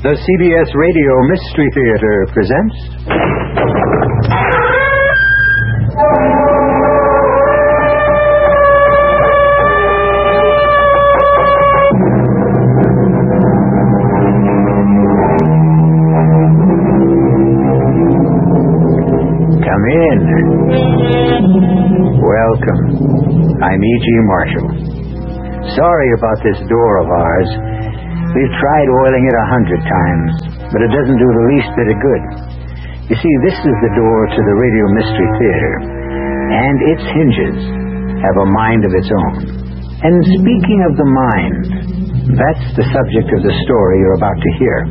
The CBS Radio Mystery Theater presents... Come in. Welcome. I'm E.G. Marshall. Sorry about this door of ours. We've tried oiling it 100 times, but it doesn't do the least bit of good. You see, this is the door to the Radio Mystery Theater, and its hinges have a mind of its own. And speaking of the mind, that's the subject of the story you're about to hear.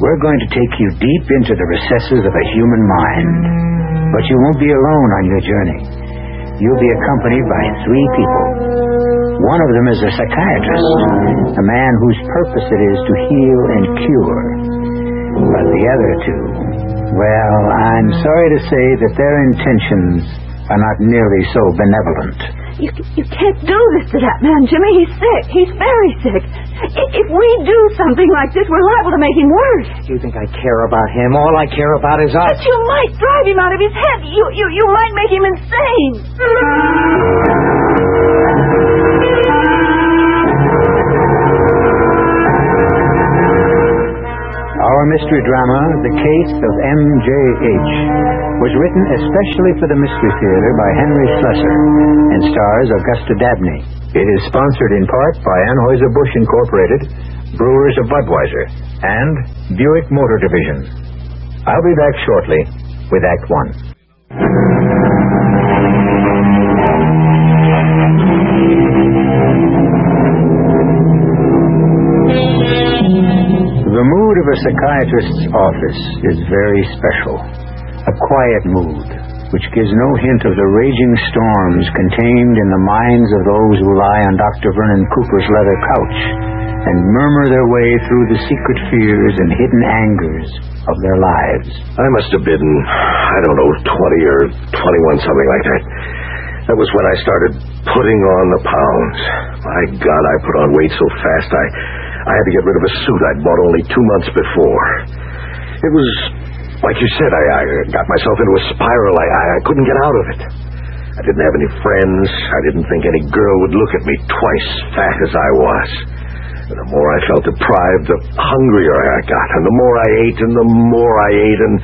We're going to take you deep into the recesses of a human mind, but you won't be alone on your journey. You'll be accompanied by 3 people. One of them is a psychiatrist, a man whose purpose it is to heal and cure. But the other 2, well, I'm sorry to say that their intentions are not nearly so benevolent. You can't do this to that man, Jimmy. He's sick. He's very sick. If we do something like this, we're liable to make him worse. You think I care about him? All I care about is us. But you might drive him out of his head. You might make him insane. Our mystery drama, The Case of MJH, was written especially for the Mystery Theater by Henry Slessor and stars Augusta Dabney. It is sponsored in part by Anheuser-Busch Incorporated, Brewers of Budweiser, and Buick Motor Division. I'll be back shortly with Act 1. The mood of a psychiatrist's office is very special. A quiet mood, which gives no hint of the raging storms contained in the minds of those who lie on Dr. Vernon Cooper's leather couch and murmur their way through the secret fears and hidden angers of their lives. I must have been, 20 or 21, something like that. That was when I started putting on the pounds. My God, I put on weight so fast, I had to get rid of a suit I'd bought only 2 months before. It was, like you said, I got myself into a spiral. I couldn't get out of it. I didn't have any friends. I didn't think any girl would look at me twice fat as I was. And the more I felt deprived, the hungrier I got. And the more I ate, and the more I ate, and...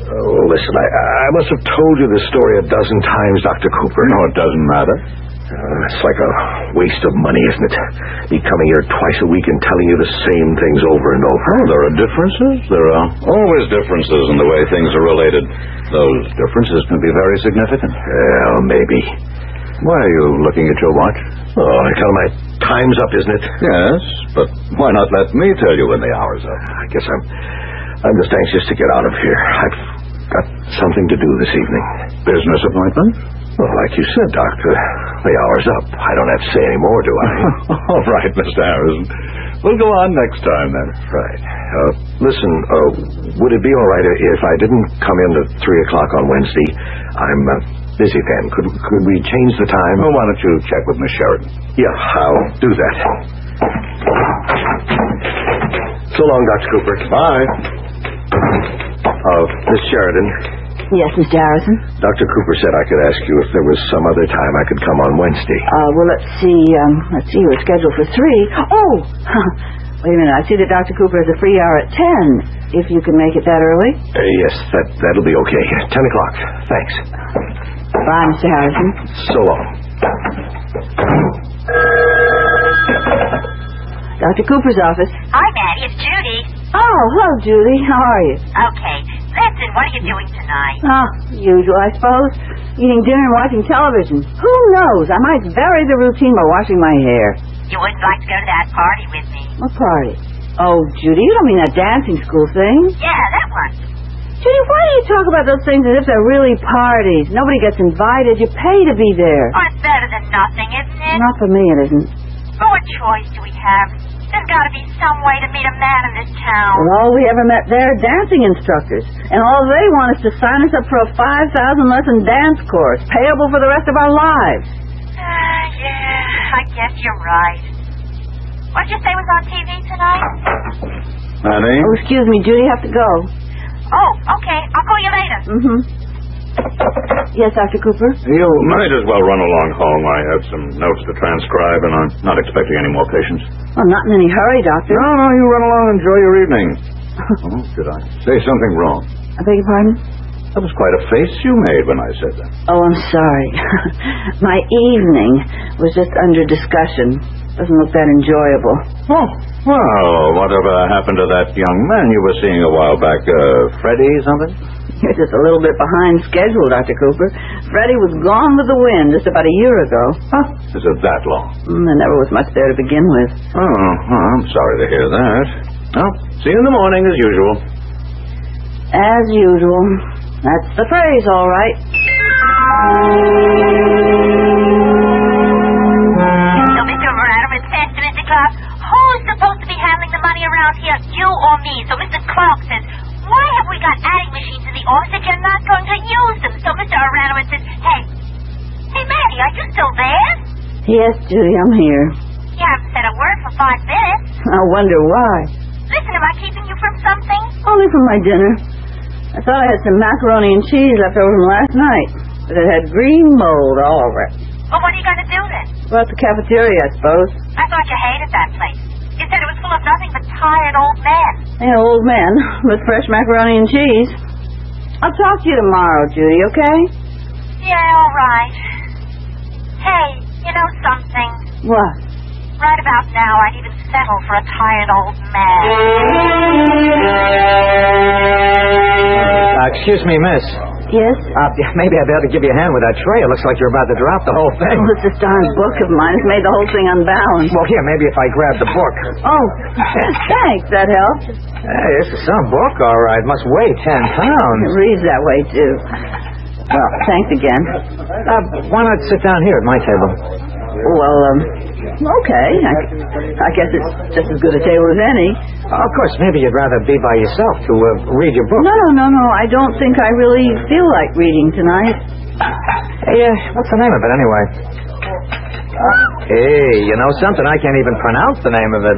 Oh, listen, I must have told you this story 12 times, Dr. Cooper. No, it doesn't matter. It's like a waste of money, isn't it? Me coming here twice a week and telling you the same things over and over. Oh, there are differences. There are always differences in the way things are related. Those differences can be very significant. Well, maybe. Why are you looking at your watch? Oh, I tell my time's up, isn't it? Yes, but why not let me tell you when the hour's up? I guess I'm just anxious to get out of here. I've got something to do this evening. Business appointment? Well, like you said, Doctor, the hour's up. I don't have to say any more, do I? All right, Mr. Harrison. We'll go on next time, then. Right. Listen, would it be all right if I didn't come in at 3 o'clock on Wednesday? I'm busy then. Could we change the time? Well, why don't you check with Miss Sheridan? Yeah, I'll do that. So long, Dr. Cooper. Bye. Miss Sheridan. Yes, Mr. Harrison? Dr. Cooper said I could ask you if there was some other time I could come on Wednesday. Well, let's see. We're scheduled for 3. Oh! Wait a minute. I see that Dr. Cooper has a free hour at 10. If you can make it that early? Yes, that'll be okay. 10 o'clock. Thanks. Bye, Mr. Harrison. So long. Dr. Cooper's office. Hi, Maddie. It's Judy. Oh, hello, Judy. How are you? Okay. Listen, what are you doing tonight? Usual, I suppose. Eating dinner and watching television. Who knows? I might vary the routine by washing my hair. You wouldn't like to go to that party with me? What party? Oh, Judy, you don't mean that dancing school thing? Yeah, that one. Judy, why do you talk about those things as if they're really parties? Nobody gets invited. You pay to be there. Oh, it's better than nothing, isn't it? Not for me, it isn't. Well, what choice do we have? There's got to be some way to meet a man in this town. Well, all we ever met there are dancing instructors. And all they want is to sign us up for a 5,000-lesson dance course, payable for the rest of our lives. Yeah, I guess you're right. What did you say was on TV tonight? Honey? Oh, excuse me, Judy, I have to go. Oh, okay. I'll call you later. Mm-hmm. Yes, Dr. Cooper? You might as well run along home. I have some notes to transcribe, and I'm not expecting any more patients. Well, not in any hurry, Doctor. No, you run along and enjoy your evening. Oh, did I say something wrong? I beg your pardon? That was quite a face you made when I said that. Oh, I'm sorry. My evening was just under discussion. Doesn't look that enjoyable. Oh, well, whatever happened to that young man you were seeing a while back? Freddie something? You're just a little bit behind schedule, Dr. Cooper. Freddie was gone with the wind just about a year ago. Huh? Is it that long? There never was much there to begin with. Oh, I'm sorry to hear that. Well, see you in the morning as usual. As usual. That's the phrase, all right. So, Mr. Radaman says to Mr. Clark, who's supposed to be handling the money around here, you or me? So Mr. Clark says, why have we got adding machines in the office if you're not going to use them? So Mr. Radaman says, hey, Manny, are you still there? Yes, Judy, I'm here. You haven't said a word for 5 minutes. I wonder why. Listen, am I keeping you from something? Only from my dinner. I thought I had some macaroni and cheese left over from last night, but it had green mold all over it. Well, what are you going to do then? Well, at the cafeteria, I suppose. I thought you hated that place. You said it was full of nothing but tired old men. An old man with fresh macaroni and cheese. I'll talk to you tomorrow, Judy, okay? Yeah, all right. Hey, you know something? What? Right about now, I'd even settle for a tired old man. Excuse me, miss. Yes? Maybe I better give you a hand with that tray. It looks like you're about to drop the whole thing. Oh, this darn book of mine has made the whole thing unbalanced. Well, here, maybe if I grab the book. Oh, thanks. That helps. Hey, this is some book, all right. Must weigh 10 pounds. It reads that way, too. Well, thanks again. Why not sit down here at my table? Well, okay. I guess it's just as good a table as any. Of course, maybe you'd rather be by yourself to read your book. No. I don't think I really feel like reading tonight. Hey, what's the name of it, anyway? Hey, you know something? I can't even pronounce the name of it.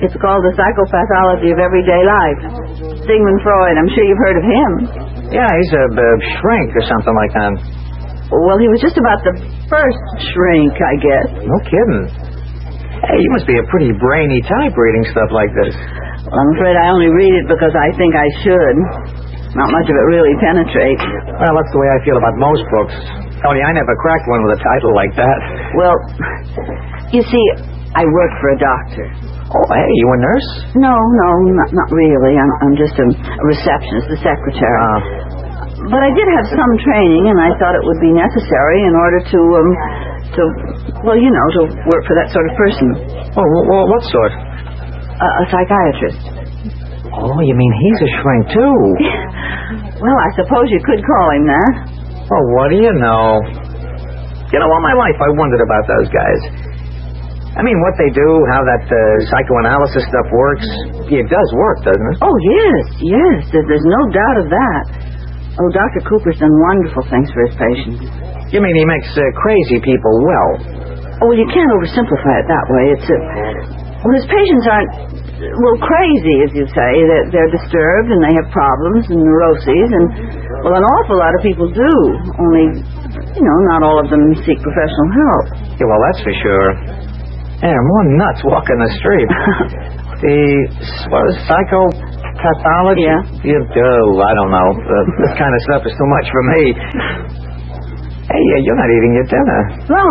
It's called The Psychopathology of Everyday Life. Sigmund Freud. I'm sure you've heard of him. Yeah, he's a shrink or something like that. Well, he was just about the first shrink, I guess. No kidding. Hey, you must be a pretty brainy type reading stuff like this. Well, I'm afraid I only read it because I think I should. Not much of it really penetrates. Well, that's the way I feel about most books. Only I never cracked one with a title like that. Well, you see, I work for a doctor. Oh, hey, you a nurse? No, not really. I'm just a receptionist, a secretary. But I did have some training, and I thought it would be necessary in order to work for that sort of person. Oh, well, what sort? A psychiatrist. Oh, you mean he's a shrink, too? Well, I suppose you could call him that. Oh, what do you know? You know, all my life I wondered about those guys. I mean, what they do, how that psychoanalysis stuff works. It does work, doesn't it? Oh, yes. There's no doubt of that. Oh, Dr. Cooper's done wonderful things for his patients. You mean he makes crazy people well? Oh, well, you can't oversimplify it that way. His patients aren't, crazy, as you say. They're disturbed, and they have problems and neuroses, and, an awful lot of people do. Only, not all of them seek professional help. Yeah, well, that's for sure. Yeah, more nuts walking the street. Psychopathology? Yeah. I don't know. This kind of stuff is too much for me. Hey, you're not eating your dinner. No.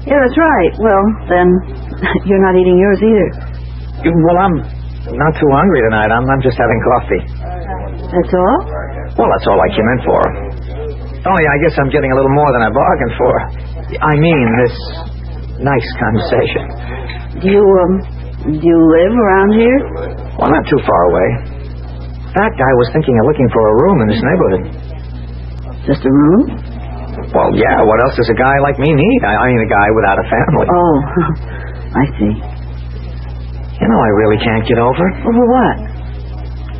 Yeah, that's right. Well, then, you're not eating yours either. Well, I'm not too hungry tonight. I'm just having coffee. That's all? Well, that's all I came in for. Only I guess I'm getting a little more than I bargained for. I mean, this nice conversation. Do you live around here? Well, not too far away. That guy was thinking of looking for a room in this neighborhood. Just a room? Well, yeah, what else does a guy like me need? I mean, a guy without a family. Oh, I see. You know, I really can't get over. Over what?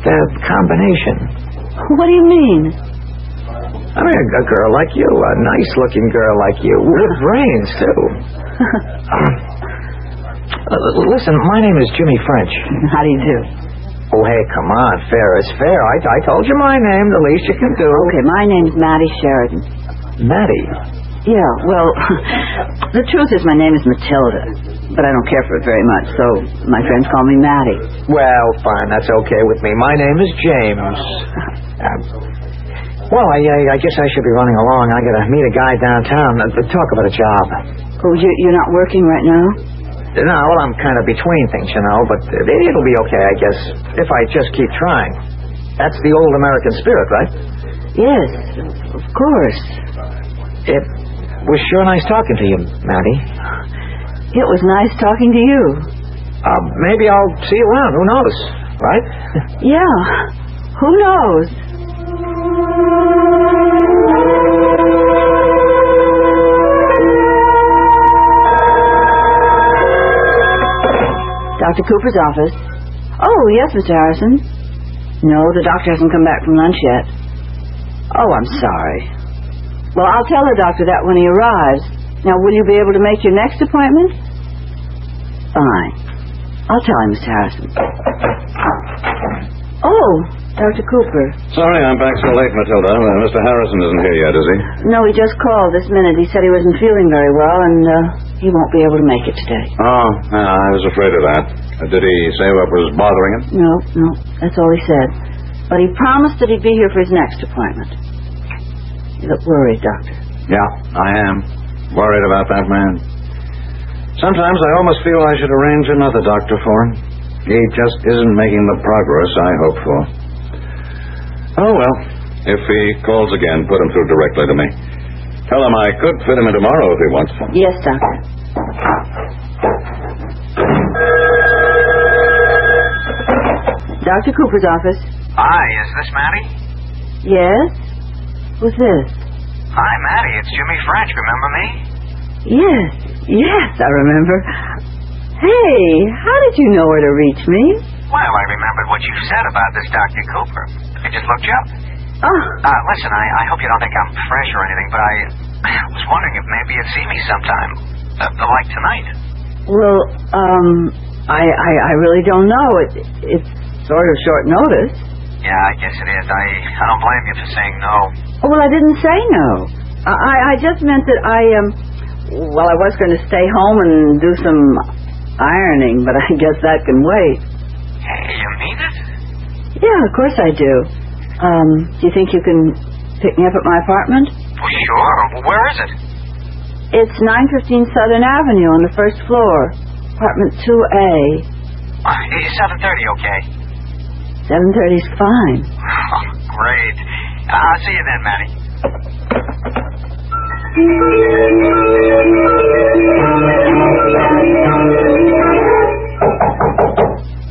The combination. What do you mean? I mean, a girl like you, a nice-looking girl like you, with brains, too. Listen, my name is Jimmy French. How do you do? Oh, hey, come on. Fair is fair. I told you my name. The least you can do. Okay, my name's Maddie Sheridan. Maddie? Yeah, well, the truth is my name is Matilda, but I don't care for it very much, so my friends call me Maddie. Well, fine. That's okay with me. My name is James. Well, I guess I should be running along. I got to meet a guy downtown to talk about a job. Oh, you're not working right now? No, well, I'm kind of between things, you know, but it'll be okay, I guess, if I just keep trying. That's the old American spirit, right? Yes, of course. It was sure nice talking to you, Maddie. It was nice talking to you. Maybe I'll see you around. Who knows, right? Yeah, who knows? Dr. Cooper's office. Oh, yes, Mr. Harrison. No, the doctor hasn't come back from lunch yet. Oh, I'm sorry. Well, I'll tell the doctor that when he arrives. Now, will you be able to make your next appointment? Fine. I'll tell him, Mr. Harrison. Oh, Dr. Cooper. Sorry I'm back so late, Matilda. Mr. Harrison isn't here yet, is he? No, he just called this minute. He said he wasn't feeling very well, and he won't be able to make it today. Oh, I was afraid of that. Did he say what was bothering him? No, that's all he said. But he promised that he'd be here for his next appointment. You look worried, Doctor. Yeah, I am. Worried about that man. Sometimes I almost feel I should arrange another doctor for him. He just isn't making the progress I hoped for. Oh, well, if he calls again, put him through directly to me. Tell him I could fit him in tomorrow if he wants. Yes, Doctor. Dr. Cooper's office. Hi, is this Maddie? Yes? Who's this? Hi, Maddie. It's Jimmy French. Remember me? Yes, I remember. Hey, how did you know where to reach me? Well, I remembered what you said about this Dr. Cooper. I just looked you up. Oh. Listen, I hope you don't think I'm fresh or anything, but I was wondering if maybe you'd see me sometime. Like tonight. Well, I really don't know. It's sort of short notice. Yeah, I guess it is. I don't blame you for saying no. Oh, well, I didn't say no. I just meant that I was going to stay home and do some ironing, but I guess that can wait. Hey, you mean it? Yeah, of course I do. Do you think you can pick me up at my apartment? Well, sure. Where is it? It's 915 Southern Avenue on the first floor. Apartment 2A. Is 7:30 okay? 7:30's fine. Oh, great. I'll see you then, Maddie.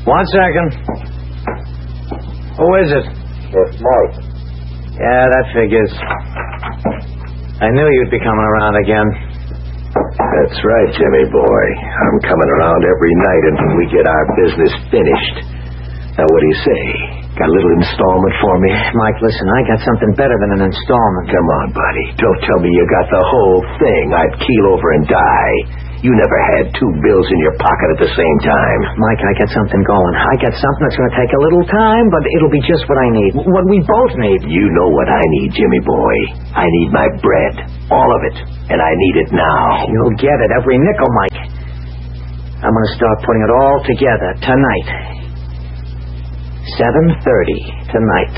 1 second. Who is it? It's Mike. Yeah, that figures. I knew you'd be coming around again. That's right, Jimmy boy. I'm coming around every night until we get our business finished. Now, what do you say? Got a little installment for me? Mike, listen, I got something better than an installment. Come on, buddy. Don't tell me you got the whole thing. I'd keel over and die. You never had 2 bills in your pocket at the same time. Mike, I got something going. I got something that's going to take a little time, but it'll be just what I need. What we both need. You know what I need, Jimmy boy. I need my bread. All of it. And I need it now. You'll get it, every nickel, Mike. I'm going to start putting it all together tonight. 7:30 tonight.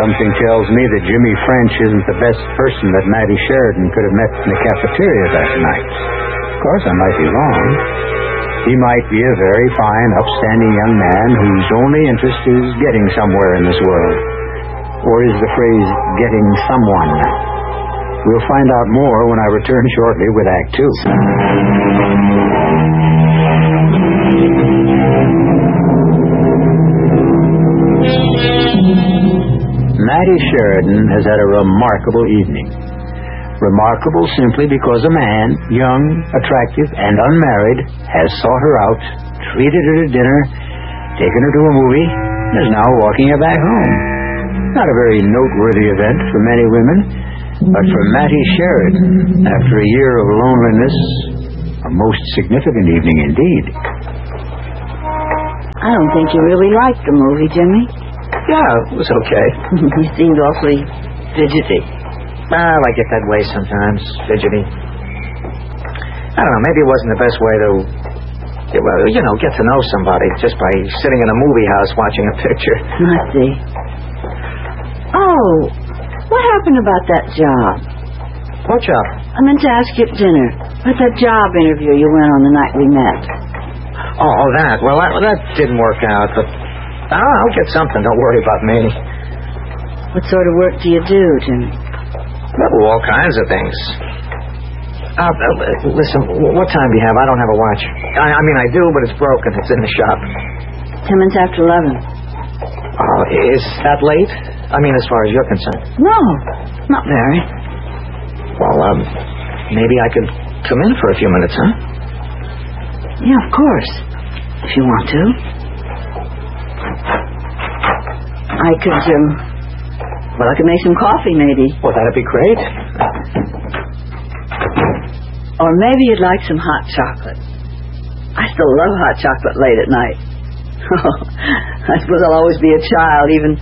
Something tells me that Jimmy French isn't the best person that Maddie Sheridan could have met in the cafeteria that night. Of course, I might be wrong. He might be a very fine, upstanding young man whose only interest is getting somewhere in this world. Or is the phrase, getting someone. We'll find out more when I return shortly with Act 2. Maddie Sheridan has had a remarkable evening. Remarkable simply because a man, young, attractive, and unmarried, has sought her out, treated her to dinner, taken her to a movie, and is now walking her back home. Not a very noteworthy event for many women, but for Mattie Sheridan, after a year of loneliness, a most significant evening indeed. I don't think you really liked the movie, Jimmy. Yeah, it was okay. You seemed awfully fidgety. I like it that way sometimes, fidgety. I don't know, maybe it wasn't the best way to, get to know somebody just by sitting in a movie house watching a picture. I see. Oh, what happened about that job? What job? I meant to ask you at dinner. About that job interview you went on the night we met. Oh, that. Well, that didn't work out, but I'll get something. Don't worry about me. What sort of work do you do, Jimmy? Well, all kinds of things. Listen, what time do you have? I don't have a watch. I mean, I do, but it's broken. It's in the shop. 10 minutes after 11. Oh, is that late? I mean, as far as you're concerned. No, not very. Well, maybe I could come in for a few minutes, huh? Yeah, of course. If you want to. I could make some coffee, maybe. Well, that'd be great. Or maybe you'd like some hot chocolate. I still love hot chocolate late at night. I suppose I'll always be a child, even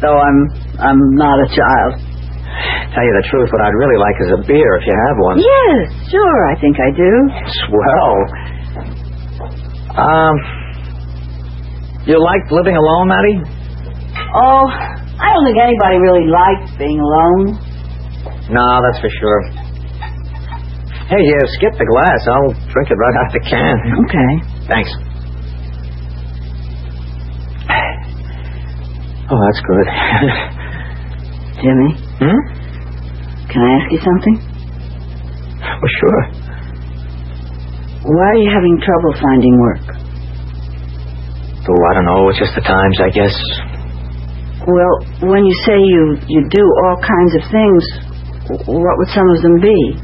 though I'm not a child. Tell you the truth, what I'd really like is a beer, if you have one. Yes, sure, I think I do. Swell. You like living alone, Mattie? Oh, I don't think anybody really likes being alone. No, that's for sure. Hey, skip the glass. I'll drink it right out the can. Okay. Thanks. Oh, that's good. Jimmy? Can I ask you something? Well, sure. Why are you having trouble finding work? Oh, I don't know. It's just the times, I guess. Well, when you say you do all kinds of things, what would some of them be?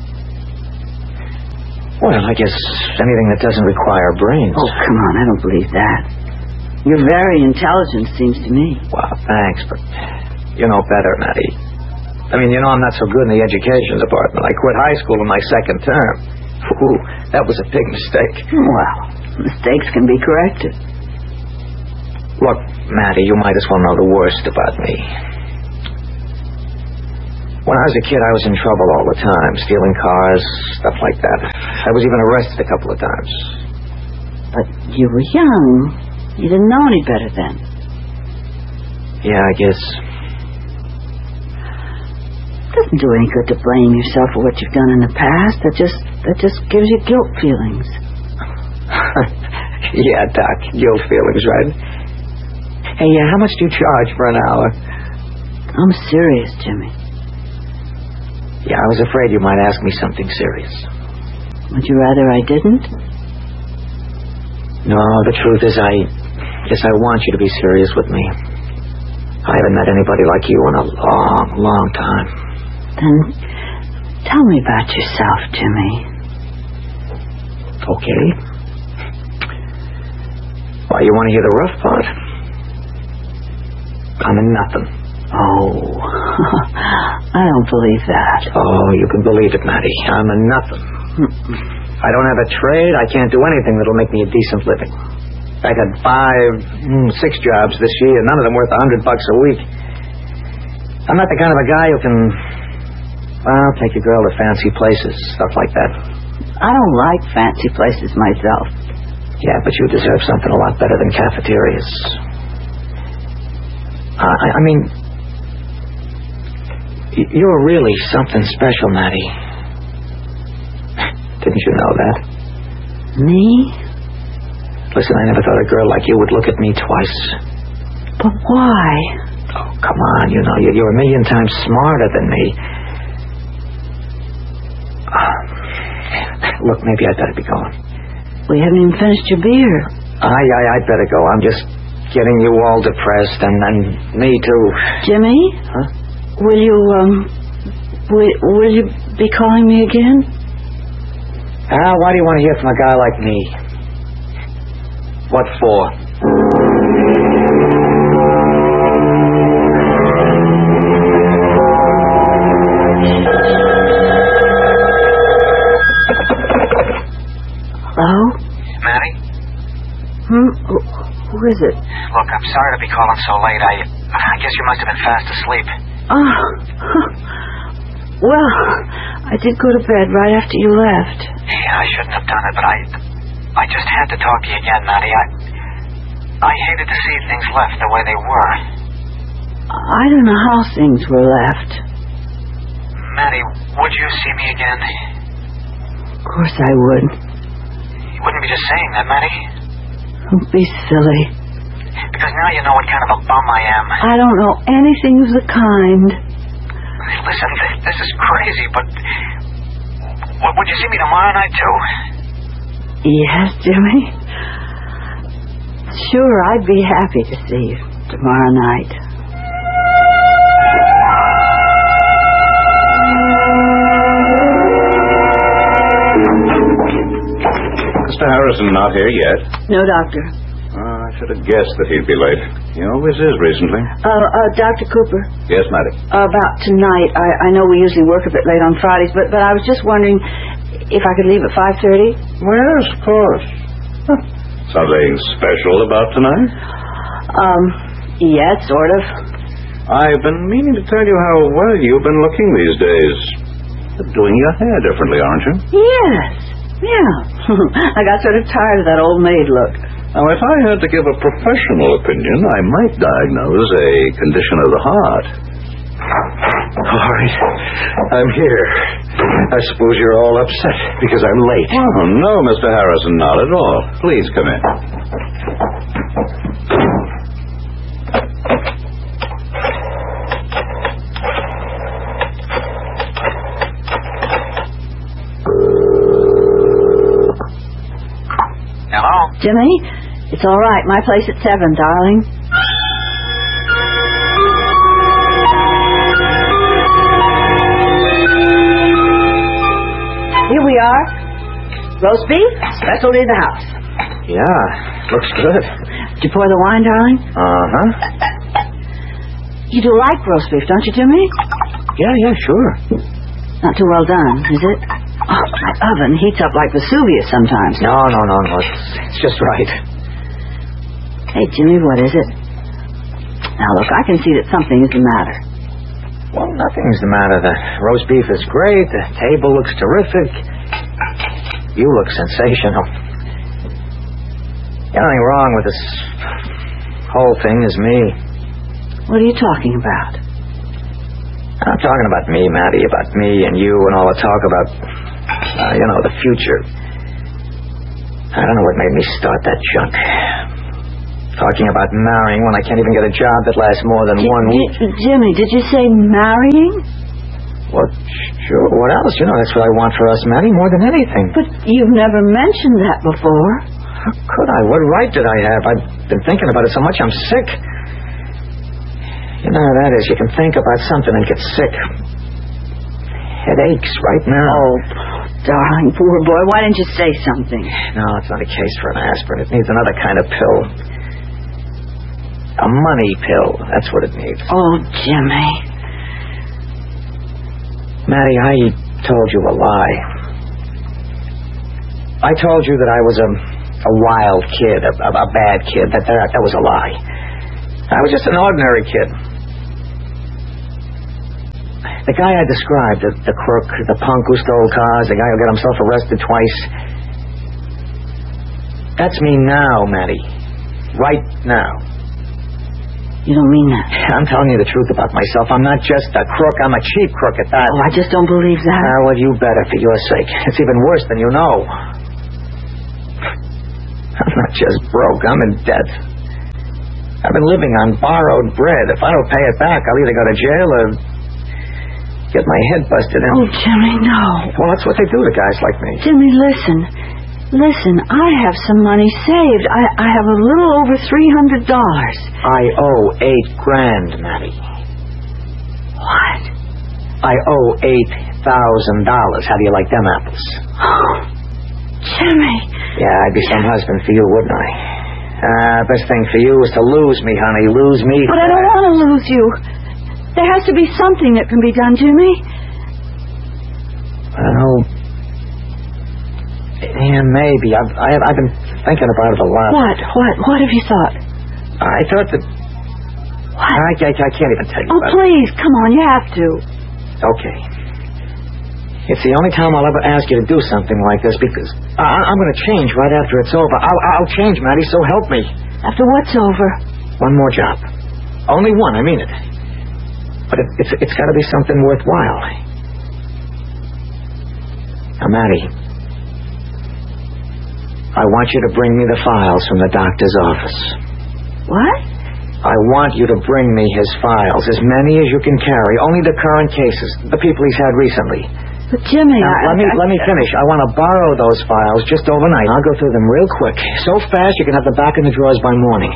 Well, I guess anything that doesn't require brains. Oh, come on, I don't believe that. You're very intelligent, seems to me. Well, thanks, but you know better, Mattie. I mean, I'm not so good in the education department. I quit high school in my second term. Ooh, that was a big mistake. Well, mistakes can be corrected. Look, Mattie, you might as well know the worst about me. When I was a kid, I was in trouble all the time, stealing cars, stuff like that. I was even arrested a couple of times. But you were young. You didn't know any better then. Yeah, I guess. It doesn't do any good to blame yourself for what you've done in the past. That just gives you guilt feelings. Yeah, Doc, guilt feelings, right? Hey, how much do you charge for an hour? I'm serious, Jimmy. Yeah, I was afraid you might ask me something serious. Would you rather I didn't? No, the truth is I want you to be serious with me. I haven't met anybody like you in a long, long time. Then tell me about yourself, Jimmy. Okay. Well, you want to hear the rough part? I'm a nothing. Oh, I don't believe that. Oh, you can believe it, Mattie. I'm a nothing. I don't have a trade. I can't do anything that'll make me a decent living. I got 6 jobs this year, none of them worth $100 a week. I'm not the kind of a guy who can, take a girl to fancy places, stuff like that. I don't like fancy places myself. Yeah, but you deserve something a lot better than cafeterias. I mean, you're really something special, Mattie. Didn't you know that? Me? Listen, I never thought a girl like you would look at me twice. But why? Oh, come on, you're a million times smarter than me. Look, maybe I'd better be going. We haven't even finished your beer. I'd better go. I'm just getting you all depressed, and me too. Jimmy? Huh? Will you be calling me again? Why do you want to hear from a guy like me? What for? is it? Look, I'm sorry to be calling so late. I guess you must have been fast asleep. Oh. Well, I did go to bed right after you left. Yeah, I shouldn't have done it, but I just had to talk to you again, Maddie. I hated to see things left the way they were. I don't know how things were left. Maddie, would you see me again? Of course I would. You wouldn't be just saying that, Maddie. Don't be silly. Because now you know what kind of a bum I am. I don't know anything of the kind. Listen, this is crazy, but would you see me tomorrow night, too? Yes, Jimmy. Sure, I'd be happy to see you tomorrow night. Mr. Harrison not here yet? No, Doctor. I should have guessed that he'd be late. He always is recently. Dr. Cooper. Yes, Maddie. About tonight, I know we usually work a bit late on Fridays, but I was just wondering if I could leave at 5:30. Well, yes, of course. Something special about tonight? Yes, sort of. I've been meaning to tell you how well you've been looking these days. You're doing your hair differently, aren't you? Yes. Yeah. I got sort of tired of that old maid look. Now, if I had to give a professional opinion, I might diagnose a condition of the heart. All right. I'm here. I suppose you're all upset because I'm late. Oh, no, Mr. Harrison, not at all. Please come in. Hello? Jimmy, it's all right. My place at 7, darling. Here we are. Roast beef, specialty in the house. Yeah, looks good. Did you pour the wine, darling? Uh-huh. You do like roast beef, don't you, Jimmy? Yeah, sure. Not too well done, is it? Oh, my oven heats up like Vesuvius sometimes. No. It's just right. Hey, Jimmy, what is it? Now, look, I can see that something is the matter. Well, nothing's the matter. The roast beef is great. The table looks terrific. You look sensational. The only thing wrong with this whole thing is me. What are you talking about? I'm talking about me, Maddie, about me and you and all the talk about, the future. I don't know what made me start that junk. Talking about marrying when I can't even get a job that lasts more than 1 week. Jimmy, did you say marrying? Well, sure. What else? That's what I want for us, Maddie, more than anything. But you've never mentioned that before. How could I? What right did I have? I've been thinking about it so much I'm sick. You know how that is. You can think about something and get sick. It aches right now. Oh, darling, poor boy. Why didn't you say something? No, it's not a case for an aspirin. It needs another kind of pill. A money pill. That's what it needs. Oh, Jimmy. Maddie, I told you a lie. I told you that I was a wild kid, a bad kid. That was a lie. I was just an ordinary kid. The guy I described, the crook, the punk who stole cars, the guy who got himself arrested twice. That's me now, Maddie. Right now. You don't mean that. I'm telling you the truth about myself. I'm not just a crook. I'm a cheap crook at that. Oh, I just don't believe that. Well, you better, for your sake. It's even worse than you know. I'm not just broke. I'm in debt. I've been living on borrowed bread. If I don't pay it back, I'll either go to jail or get my head busted in. Oh, Jimmy, no. Well, that's what they do to guys like me. Jimmy, listen. Listen, I have some money saved. I have a little over $300. I owe $8,000, Maddie. What? I owe $8,000. How do you like them apples? Oh, Jimmy. Yeah, I'd be some husband for you, wouldn't I? Best thing for you is to lose me, honey. Lose me. But I don't want to lose you. There has to be something that can be done, Jimmy. Well, yeah, maybe. I've been thinking about it a lot. What have you thought? I thought that... What? I can't even tell you Oh, about please, come on, you have to. it. Okay. It's the only time I'll ever ask you to do something like this because I'm going to change right after it's over. I'll change, Maddie, so help me. After what's over? One more job. Only one, I mean it. But it's got to be something worthwhile. Now, Maddie, I want you to bring me the files from the doctor's office. What? I want you to bring me his files, as many as you can carry, only the current cases, the people he's had recently. But, Jimmy, Now, let me finish. I want to borrow those files just overnight. I'll go through them real quick. So fast you can have them back in the drawers by morning.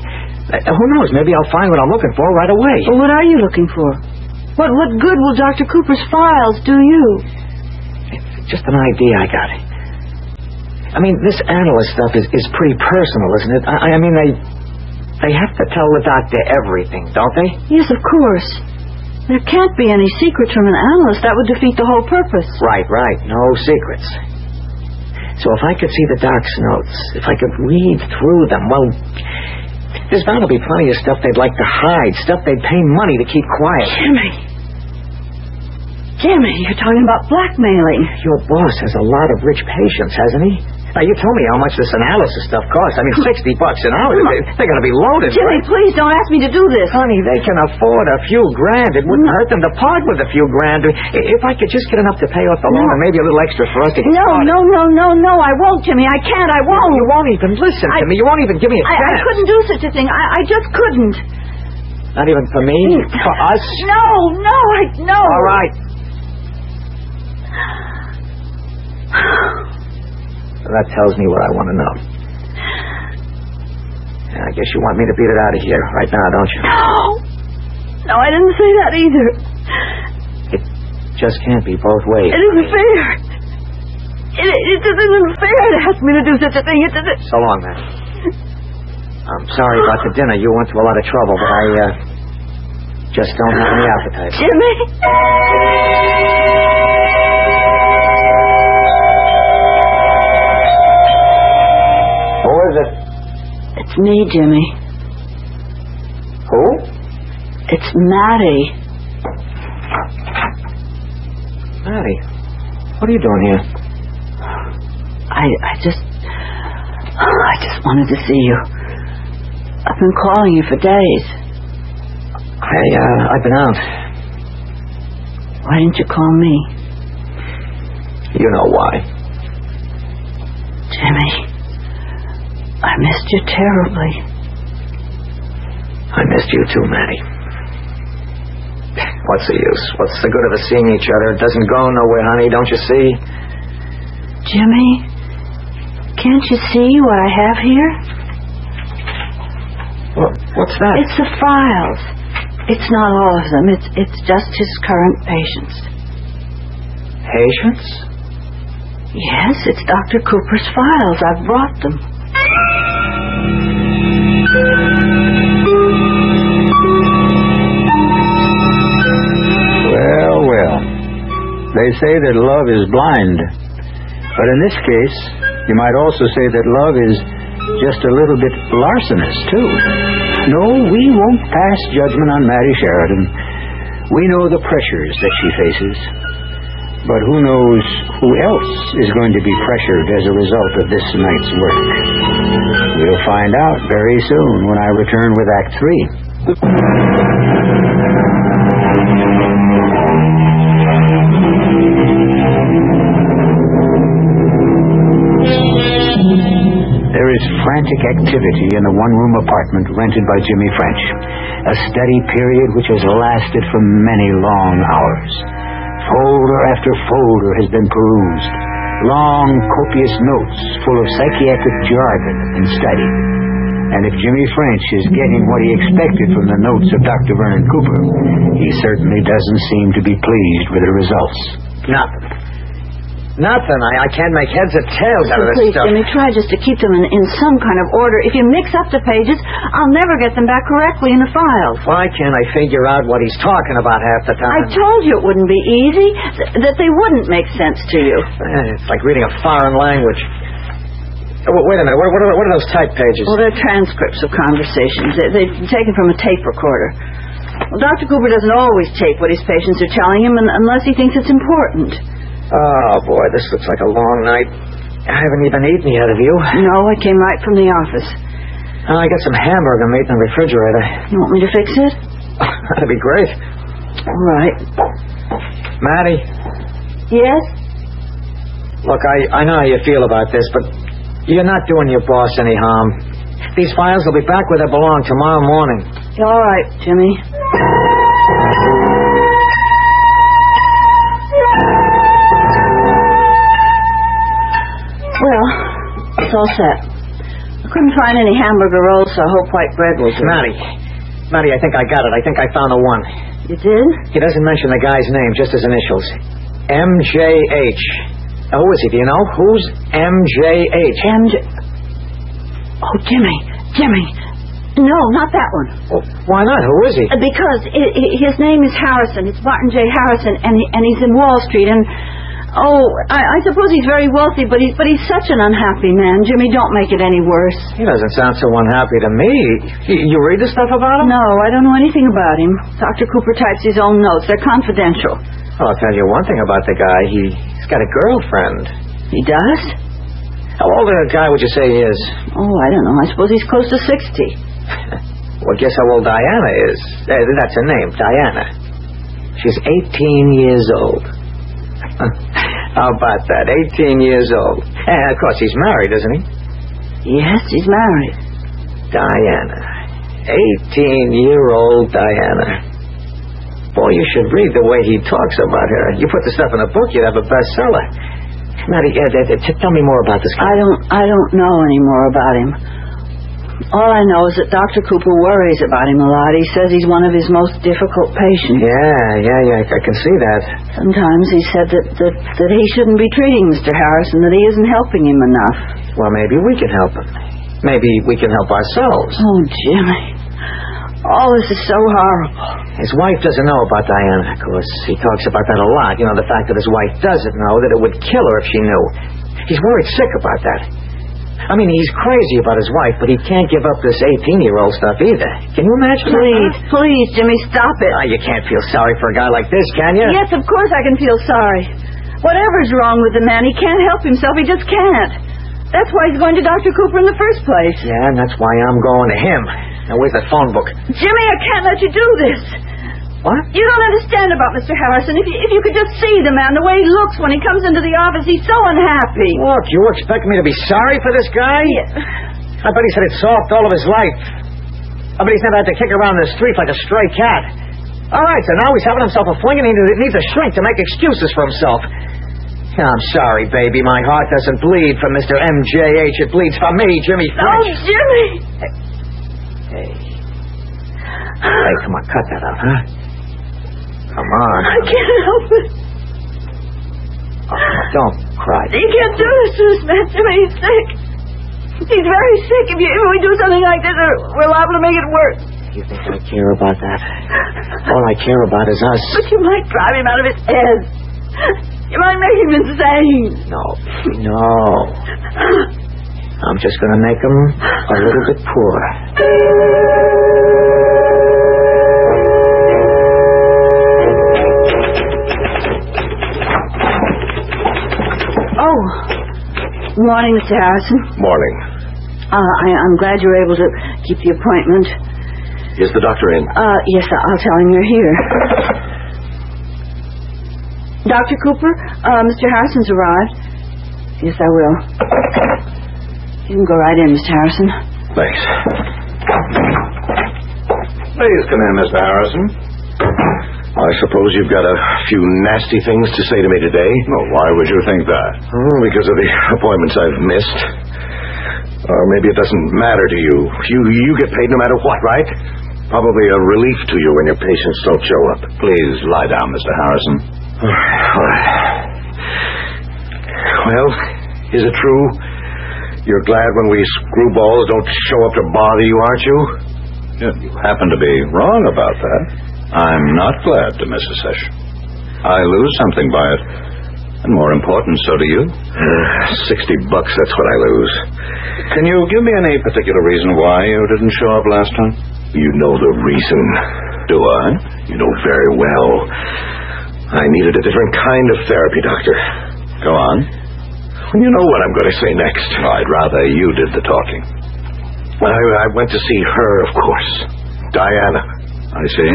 Who knows? Maybe I'll find what I'm looking for right away. Well, what are you looking for? What good will Dr. Cooper's files do you? It's just an idea I got. I mean, this analyst stuff is pretty personal, isn't it? I mean, they have to tell the doctor everything, don't they? Yes, of course. There can't be any secrets from an analyst. That would defeat the whole purpose. Right. No secrets. So if I could see the doc's notes, if I could read through them, well, there's bound to be plenty of stuff they'd like to hide, stuff they'd pay money to keep quiet. Jimmy, you're talking about blackmailing. Your boss has a lot of rich patients, hasn't he? Now, you told me how much this analysis stuff costs. I mean, $60 an hour. They're going to be loaded, Jimmy, right? please don't ask me to do this. Honey, they can afford a few grand. It wouldn't hurt them to part with a few grand. If I could just get enough to pay off the loan and maybe a little extra for us to get started. No, I won't, Jimmy. I can't. I won't. You won't even listen to me. You won't even give me a chance. I couldn't do such a thing. I just couldn't. Not even for me? For us? No. All right. That tells me what I want to know. I guess you want me to beat it out of here right now, don't you? No, I didn't say that either. It just can't be both ways. It isn't fair. It just isn't fair to ask me to do such a thing. So long, man. I'm sorry about the dinner. You went to a lot of trouble, but I just don't have any appetite. Jimmy? Who is it? It's me, Jimmy. Who? It's Maddie. Maddie, what are you doing here? I just wanted to see you. I've been calling you for days. I've been out. Why didn't you call me? You know why. Jimmy, I missed you terribly. I missed you too, Maddie. What's the use? What's the good of us seeing each other? It doesn't go nowhere, honey, don't you see? Jimmy, can't you see what I have here? What's that? It's the files. It's not all of them. It's just his current patients. Patients? Yes, it's Dr. Cooper's files. I've brought them. Well. They say that love is blind. But in this case, you might also say that love is just a little bit larcenous, too. No, we won't pass judgment on Maddie Sheridan. We know the pressures that she faces. But who knows who else is going to be pressured as a result of this night's work? We'll find out very soon when I return with Act 3. There is frantic activity in the one-room apartment rented by Jimmy French. A steady period which has lasted for many long hours. Folder after folder has been perused. Long, copious notes full of psychiatric jargon have been studied. And if Jimmy French is getting what he expected from the notes of Dr. Vernon Cooper, he certainly doesn't seem to be pleased with the results. Nothing. I can't make heads or tails out of this Please, stuff. Jimmy, try just to keep them in some kind of order. If you mix up the pages, I'll never get them back correctly in the files. Why can't I figure out what he's talking about half the time? I told you it wouldn't be easy, that they wouldn't make sense to you. It's like reading a foreign language. Wait a minute. What are those type pages? Well, they're transcripts of conversations. They've been taken from a tape recorder. Well, Dr. Cooper doesn't always tape what his patients are telling him unless he thinks it's important. Oh, boy, this looks like a long night. I haven't even eaten yet, have you? No, I came right from the office. I got some hamburger meat in the refrigerator. You want me to fix it? That'd be great. All right. Maddie? Yes? Look, I know how you feel about this, but you're not doing your boss any harm. These files will be back where they belong tomorrow morning. All right, Jimmy. Well, it's all set. I couldn't find any hamburger rolls, so I hope white bread will do. Maddie, I think I got it. I think I found the one. You did? He doesn't mention the guy's name, just his initials. MJH. Who is he? Do you know? Who's MJH? Oh, Jimmy. No, not that one. Well, why not? Who is he? Because his name is Harrison. It's Martin J. Harrison, and he's in Wall Street. And I suppose he's very wealthy, but he's such an unhappy man. Jimmy, don't make it any worse. He doesn't sound so unhappy to me. You read the stuff about him? No, I don't know anything about him. Dr. Cooper types his own notes. They're confidential. Well, I'll tell you one thing about the guy. He's got a girlfriend. He does? How old a guy would you say he is? Oh, I don't know. I suppose he's close to 60. Well, guess how old Diana is. That's her name, Diana. She's 18 years old. How about that? 18 years old. And, of course, he's married, isn't he? Yes, he's married. Diana. 18-year-old Diana. Boy, you should read the way he talks about her. You put the stuff in a book, you'd have a bestseller. Maddie, tell me more about this guy. I don't know any more about him. All I know is that Dr. Cooper worries about him a lot. He says he's one of his most difficult patients. Yeah, I can see that. Sometimes he said that he shouldn't be treating Mr. Harrison, that he isn't helping him enough. Well, maybe we can help him. Maybe we can help ourselves. Oh, Jimmy. All this is so horrible. His wife doesn't know about Diana, of course. He talks about that a lot. You know, the fact that his wife doesn't know, that it would kill her if she knew. He's worried sick about that. I mean, he's crazy about his wife, but he can't give up this 18-year-old stuff either. Can you imagine? Please, Jimmy, stop it. You can't feel sorry for a guy like this, can you? Yes, of course I can feel sorry. Whatever's wrong with the man, he can't help himself. He just can't. That's why he's going to Dr. Cooper in the first place. Yeah, and that's why I'm going to him. Now, where's that phone book? Jimmy, I can't let you do this. What? You don't understand about Mr. Harrison. If you could just see the man, the way he looks when he comes into the office, he's so unhappy. Look, you expect me to be sorry for this guy? Yeah. I bet he said it soft all of his life. I bet he's never had to kick around the street like a stray cat. All right, so now he's having himself a fling and he needs a shrink to make excuses for himself. I'm sorry, baby. My heart doesn't bleed for Mr. MJH. It bleeds for me, Jimmy French. Oh, Jimmy! Hey, come on, cut that out, huh? Come on. I can't help it. Oh, don't cry. You can't do this to this man, Jimmy. He's sick. He's very sick. If we do something like this, we're liable to make it worse. You think I care about that? All I care about is us. But you might drive him out of his head. You might make him insane. No. I'm just going to make him a little bit poorer. Morning, Mr. Harrison. Morning. I'm glad you were able to keep the appointment. Is the doctor in? Yes, I'll tell him you're here. Dr. Cooper, Mr. Harrison's arrived. Yes, I will. You can go right in, Mr. Harrison. Thanks. Please come in, Mr. Harrison. I suppose you've got a few nasty things to say to me today? Well, why would you think that? Because of the appointments I've missed. Or maybe it doesn't matter to you. You get paid no matter what, right? Probably a relief to you when your patients don't show up. Please lie down, Mr. Harrison. All right. Well, is it true? You're glad when we screwballs don't show up to bother you, aren't you? Yeah, you happen to be wrong about that. I'm not glad to miss a session. I lose something by it. And more important, so do you. $60, that's what I lose. Can you give me any particular reason why you didn't show up last time? You know the reason. Do I? You know very well. I needed a different kind of therapy, Doctor. Go on. You know what I'm going to say next. I'd rather you did the talking. I went to see her, of course. Diana. I see.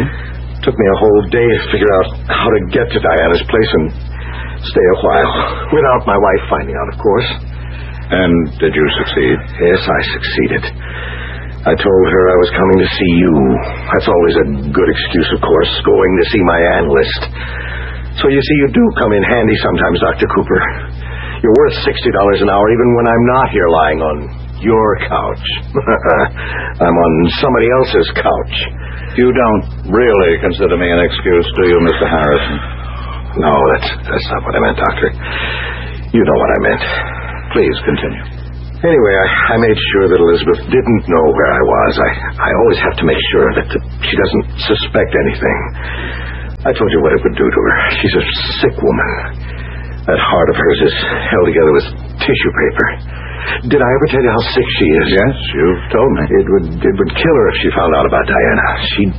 Took me a whole day to figure out how to get to Diana's place and stay a while. Without my wife finding out, of course. And did you succeed? Yes, I succeeded. I told her I was coming to see you. That's always a good excuse, of course, going to see my analyst. So you see, you do come in handy sometimes, Dr. Cooper. You're worth $60 an hour even when I'm not here lying on your couch. I'm on somebody else's couch. You don't really consider me an excuse, do you, Mr. Harrison? No, that's not what I meant, Doctor. You know what I meant. Please continue. Anyway, I made sure that Elizabeth didn't know where I was. I always have to make sure that she doesn't suspect anything. I told you what it would do to her. She's a sick woman. That heart of hers is held together with tissue paper. Did I ever tell you how sick she is? Yes, you've told me. It would kill her if she found out about Diana. She'd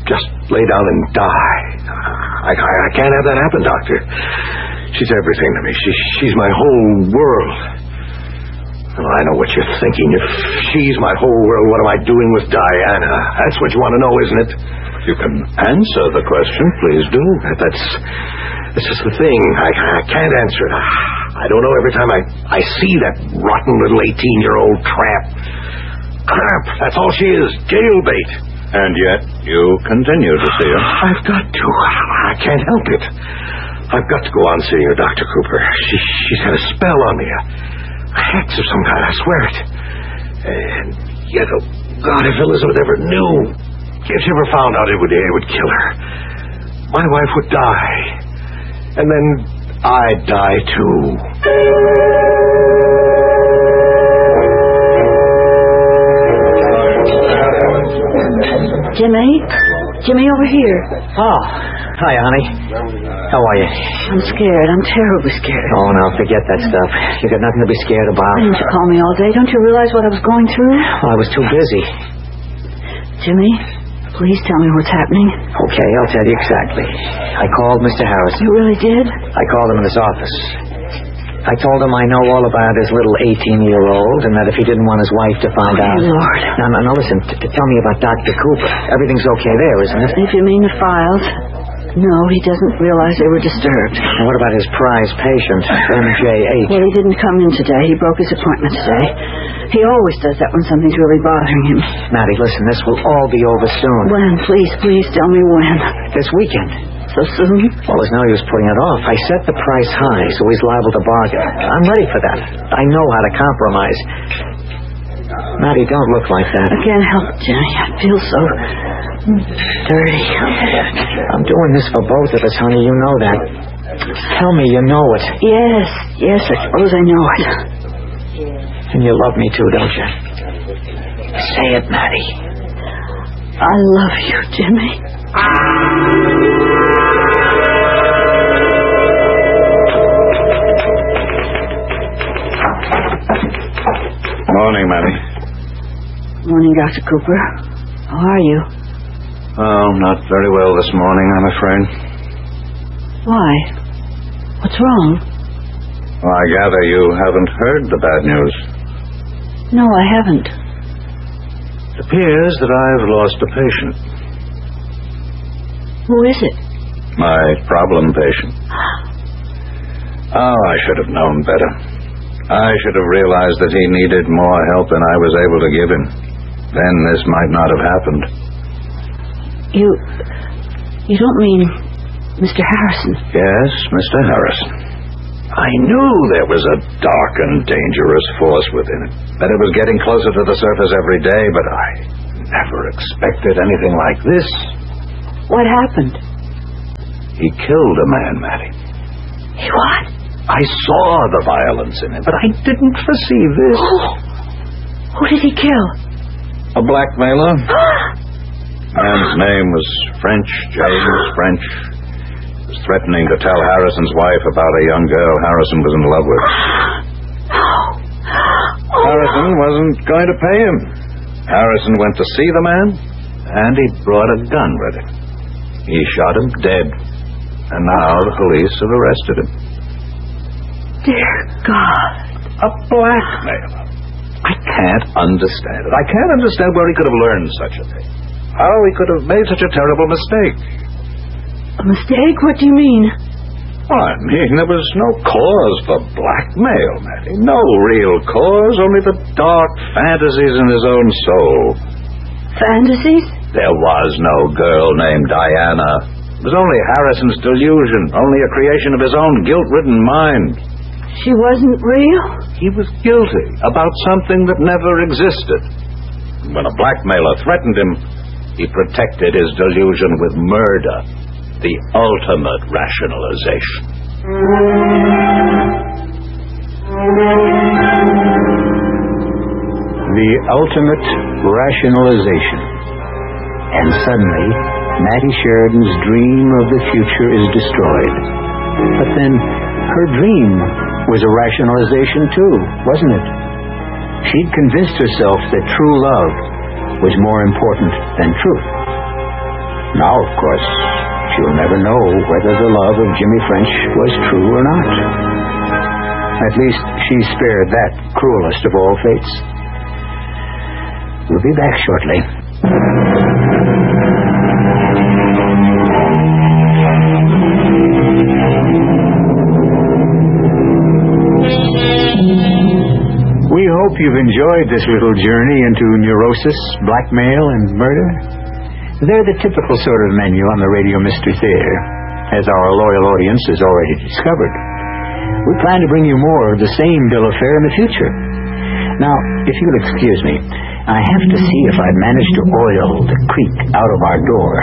just lay down and die. I can't have that happen, Doctor. She's everything to me. She's my whole world. Well, I know what you're thinking. If she's my whole world, what am I doing with Diana? That's what you want to know, isn't it? You can answer the question. Please do. That's just the thing. I can't answer it. I don't know. Every time I see that rotten little 18-year-old tramp. That's all she is. Jailbait. And yet you continue to see her. I've got to. I can't help it. I've got to go on seeing her, Dr. Cooper. She's had a spell on me. A hex of some kind, I swear it. And yet, oh God, if Elizabeth ever knew, if she ever found out, it would kill her. My wife would die. And then I'd die too. Jimmy, over here. Oh, hi, honey. How are you? I'm scared. I'm terribly scared. Oh, now, forget that stuff. You got nothing to be scared about. Didn't you call me all day? Don't you realize what I was going through? Oh, I was too busy. Jimmy, please tell me what's happening. Okay, I'll tell you exactly. I called Mr. Harrison. You really did? I called him in his office. I told him I know all about his little 18-year-old and that if he didn't want his wife to find out... Lord. Now, listen, tell me about Dr. Cooper. Everything's okay there, isn't it? If you mean the files... No, he doesn't realize they were disturbed. And what about his prize patient, MJH? Well, he didn't come in today. He broke his appointment today. He always does that when something's really bothering him. Maddie, listen, this will all be over soon. When? Please tell me when. This weekend. So soon? Well, there's no use putting it off. I set the price high, so he's liable to bargain. I'm ready for that. I know how to compromise. Maddie, don't look like that. I can't help it, Jenny. I feel so dirty. I'm doing this for both of us, honey. You know that. Tell me you know it. Yes, I suppose I know it. And you love me too, don't you? Say it, Maddie. I love you, Jimmy. Morning, Maddie. Morning, Dr. Cooper. How are you? Oh, not very well this morning, I'm afraid. Why? What's wrong? Well, I gather you haven't heard the bad news. No, I haven't. It appears that I've lost a patient. Who is it? My problem patient. Oh, I should have known better. I should have realized that he needed more help than I was able to give him. Then this might not have happened. You don't mean Mr. Harrison? Yes, Mr. Harrison. I knew there was a dark and dangerous force within it, that it was getting closer to the surface every day, but I never expected anything like this. What happened? He killed a man, Maddie. He what? I saw the violence in it, but I didn't foresee this. Who did he kill? A blackmailer. Man's name was French, James French. He was threatening to tell Harrison's wife about a young girl Harrison was in love with. Harrison wasn't going to pay him. Harrison went to see the man, and he brought a gun with him. He shot him dead, and now the police have arrested him. Dear God. A blackmailer. I can't understand it. I can't understand where he could have learned such a thing. How he could have made such a terrible mistake. A mistake? What do you mean? Well, I mean, there was no cause for blackmail, Matty. No real cause, only the dark fantasies in his own soul. Fantasies? There was no girl named Diana. It was only Harrison's delusion, only a creation of his own guilt-ridden mind. She wasn't real? He was guilty about something that never existed. When a blackmailer threatened him, he protected his delusion with murder, the ultimate rationalization. The ultimate rationalization. And suddenly, Mattie Sheridan's dream of the future is destroyed. But then, her dream was a rationalization too, wasn't it? She'd convinced herself that true love was more important than truth. Now, of course, she'll never know whether the love of Jimmy French was true or not. At least she spared that cruelest of all fates. We'll be back shortly. We hope you've enjoyed this little journey into neurosis, blackmail, and murder. They're the typical sort of menu on the Radio Mystery Theater, as our loyal audience has already discovered. We plan to bring you more of the same bill of fare in the future. Now, if you'll excuse me, I have to see if I've managed to oil the creak out of our door.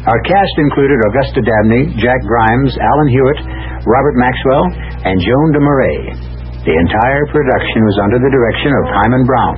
Our cast included Augusta Dabney, Jack Grimes, Alan Hewitt, Robert Maxwell, and Joan DeMarais. The entire production was under the direction of Hyman Brown.